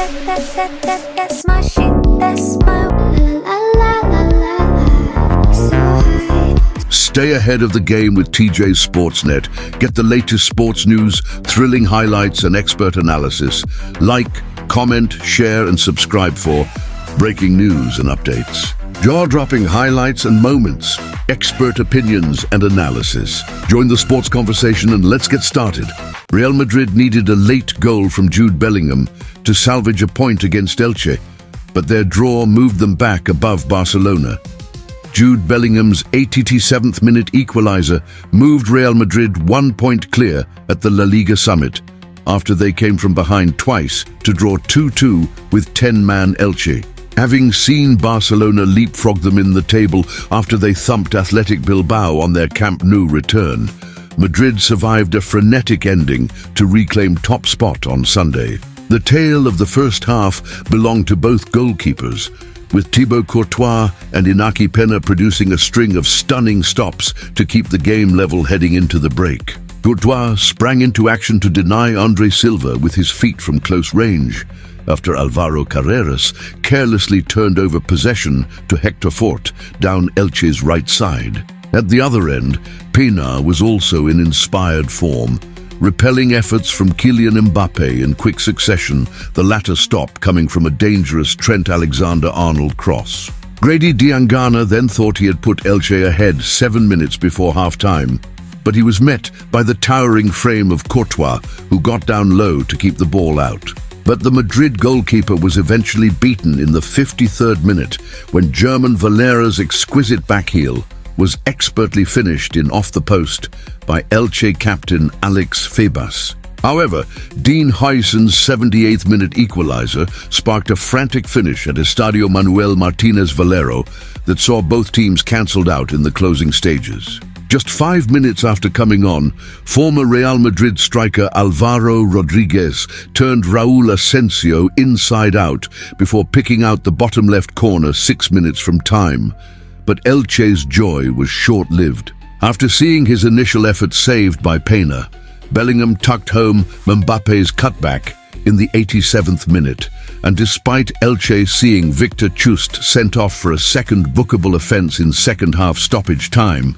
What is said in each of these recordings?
That's my shit, that's my la la la la la. So high. Stay ahead of the game with TJ Sportsnet. Get the latest sports news, thrilling highlights, and expert analysis. Like, comment, share, and subscribe for breaking news and updates. Jaw-dropping highlights and moments, expert opinions and analysis. Join the sports conversation and let's get started. Real Madrid needed a late goal from Jude Bellingham to salvage a point against Elche, but their draw moved them back above Barcelona. Jude Bellingham's 87th minute equaliser moved Real Madrid 1 point clear at the LaLiga summit, after they came from behind twice to draw 2-2 with 10-man Elche. Having seen Barcelona leapfrog them in the table after they thumped Athletic Bilbao on their Camp Nou return, Madrid survived a frenetic ending to reclaim top spot on Sunday. The tale of the first half belonged to both goalkeepers, with Thibaut Courtois and Inaki Pena producing a string of stunning stops to keep the game level heading into the break. Courtois sprang into action to deny Andre Silva with his feet from close range, after Alvaro Carreras carelessly turned over possession to Hector Fort down Elche's right side. At the other end, Pena was also in inspired form, repelling efforts from Kylian Mbappe in quick succession, the latter stop coming from a dangerous Trent Alexander-Arnold cross. Grady Diangana then thought he had put Elche ahead 7 minutes before half-time, but he was met by the towering frame of Courtois, who got down low to keep the ball out. But the Madrid goalkeeper was eventually beaten in the 53rd minute when German Valera's exquisite backheel was expertly finished in off the post by Elche captain Alex Febas. However, Dean Huijsen's 78th minute equaliser sparked a frantic finish at Estadio Manuel Martinez Valero that saw both teams cancelled out in the closing stages. Just 5 minutes after coming on, former Real Madrid striker Alvaro Rodriguez turned Raúl Asensio inside out before picking out the bottom left corner 6 minutes from time. But Elche's joy was short-lived. After seeing his initial effort saved by Pena, Bellingham tucked home Mbappe's cutback in the 87th minute, and despite Elche seeing Victor Chust sent off for a second bookable offence in second-half stoppage time,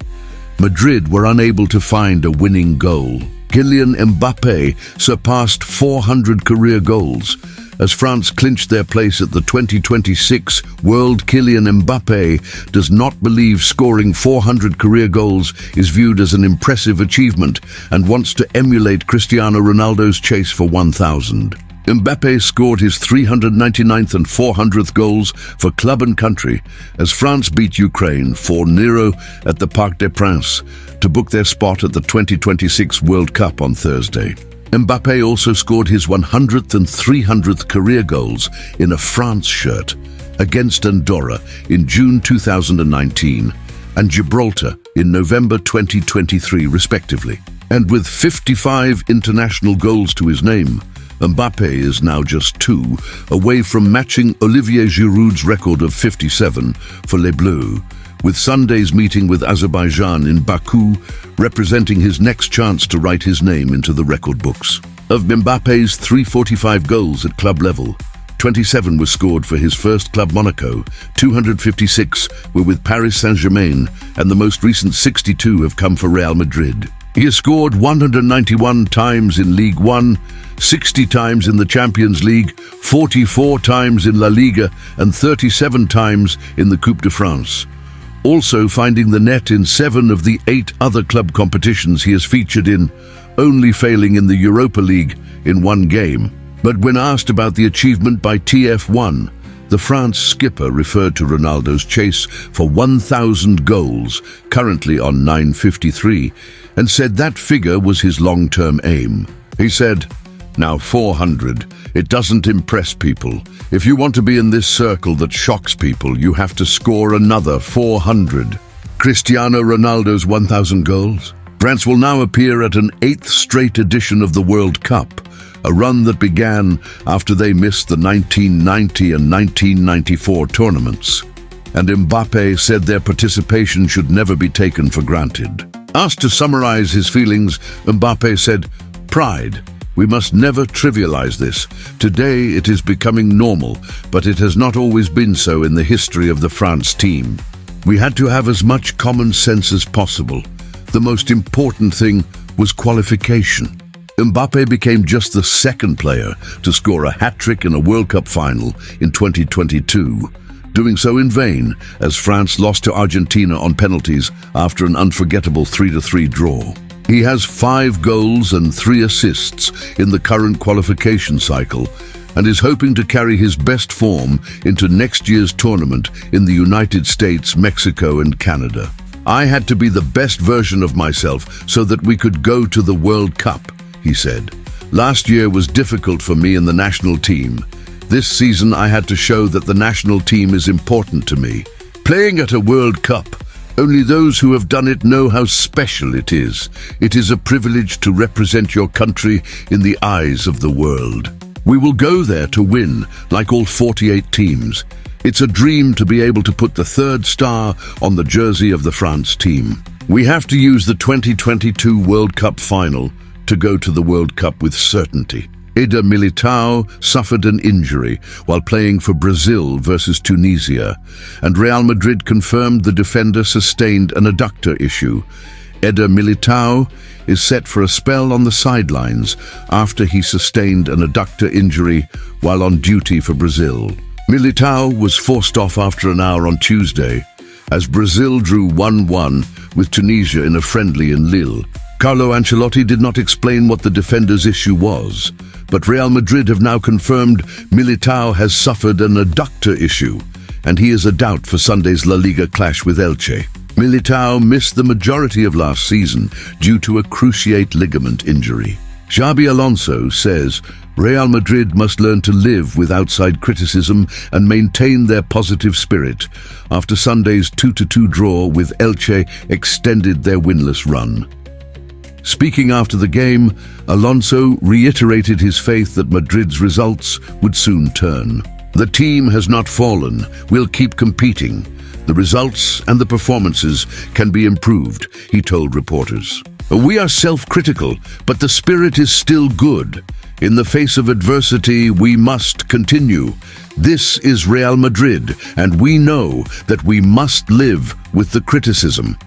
Madrid were unable to find a winning goal. Kylian Mbappe surpassed 400 career goals as France clinched their place at the 2026 World Kylian Mbappe does not believe scoring 400 career goals is viewed as an impressive achievement and wants to emulate Cristiano Ronaldo's chase for 1,000. Mbappe scored his 399th and 400th goals for club and country as France beat Ukraine 4-0 at the Parc des Princes to book their spot at the 2026 World Cup on Thursday. Mbappe also scored his 100th and 300th career goals in a France shirt against Andorra in June 2019 and Gibraltar in November 2023 respectively. And with 55 international goals to his name, Mbappe is now just 2 away from matching Olivier Giroud's record of 57 for Les Bleus, with Sunday's meeting with Azerbaijan in Baku representing his next chance to write his name into the record books. Of Mbappe's 345 goals at club level, 27 were scored for his first club Monaco, 256 were with Paris Saint-Germain, and the most recent 62 have come for Real Madrid. He has scored 191 times in Ligue 1, 60 times in the Champions League, 44 times in LaLiga, and 37 times in the Coupe de France. Also finding the net in 7 of the 8 other club competitions he has featured in, only failing in the Europa League in 1 game. But when asked about the achievement by TF1, the France skipper referred to Ronaldo's chase for 1,000 goals, currently on 953, and said that figure was his long-term aim. He said, "Now 400, it doesn't impress people. If you want to be in this circle that shocks people, you have to score another 400. Cristiano Ronaldo's 1,000 goals? France will now appear at an 8th straight edition of the World Cup, a run that began after they missed the 1990 and 1994 tournaments. And Mbappe said their participation should never be taken for granted. Asked to summarize his feelings, Mbappe said, "Pride. We must never trivialize this. Today it is becoming normal, but it has not always been so in the history of the France team. We had to have as much common sense as possible. The most important thing was qualification. Mbappe became just the second player to score a hat-trick in a World Cup final in 2022, doing so in vain as France lost to Argentina on penalties after an unforgettable 3-3 draw. He has 5 goals and 3 assists in the current qualification cycle and is hoping to carry his best form into next year's tournament in the United States, Mexico and Canada. I had to be the best version of myself so that we could go to the World Cup, he said. Last year was difficult for me in the national team. This season I had to show that the national team is important to me. Playing at a World Cup, only those who have done it know how special it is. It is a privilege to represent your country in the eyes of the world. We will go there to win, like all 48 teams. It's a dream to be able to put the 3rd star on the jersey of the France team. We have to use the 2022 World Cup final to go to the World Cup with certainty. Eder Militao suffered an injury while playing for Brazil versus Tunisia, and Real Madrid confirmed the defender sustained an adductor issue. Eder Militao is set for a spell on the sidelines after he sustained an adductor injury while on duty for Brazil. Militao was forced off after an hour on Tuesday as Brazil drew 1-1 with Tunisia in a friendly in Lille. Carlo Ancelotti did not explain what the defender's issue was, but Real Madrid have now confirmed Militao has suffered an adductor issue, and he is a doubt for Sunday's LaLiga clash with Elche. Militao missed the majority of last season due to a cruciate ligament injury. Xabi Alonso says Real Madrid must learn to live with outside criticism and maintain their positive spirit after Sunday's 2-2 draw with Elche extended their winless run. Speaking after the game, Alonso reiterated his faith that Madrid's results would soon turn. The team has not fallen. We'll keep competing. The results and the performances can be improved, he told reporters. We are self-critical, but the spirit is still good. In the face of adversity, we must continue. This is Real Madrid, and we know that we must live with the criticism.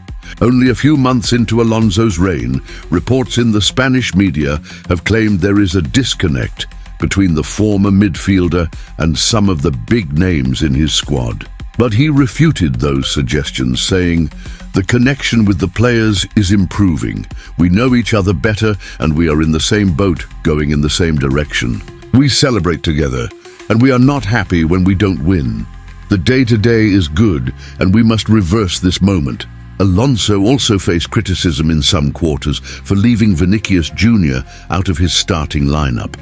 Only a few months into Alonso's reign, reports in the Spanish media have claimed there is a disconnect between the former midfielder and some of the big names in his squad. But he refuted those suggestions, saying, "The connection with the players is improving. We know each other better and we are in the same boat, going in the same direction. We celebrate together, and we are not happy when we don't win. The day-to-day is good, and we must reverse this moment." Alonso also faced criticism in some quarters for leaving Vinicius Jr. out of his starting lineup,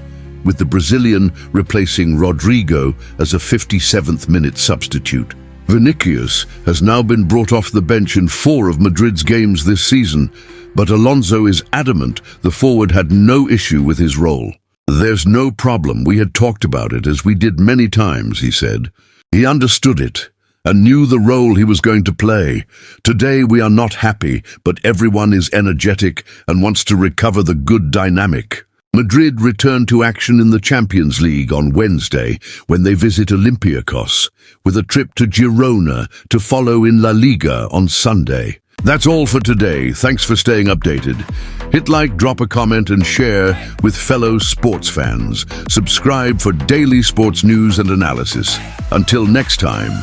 with the Brazilian replacing Rodrigo as a 57th minute substitute. Vinicius has now been brought off the bench in 4 of Madrid's games this season, but Alonso is adamant the forward had no issue with his role. "There's no problem, we had talked about it as we did many times," he said. He understood it and knew the role he was going to play. "Today we are not happy, but everyone is energetic and wants to recover the good dynamic." Madrid return to action in the Champions League on Wednesday when they visit Olympiacos, with a trip to Girona to follow in LaLiga on Sunday. That's all for today. Thanks for staying updated. Hit like, drop a comment and share with fellow sports fans. Subscribe for daily sports news and analysis. Until next time.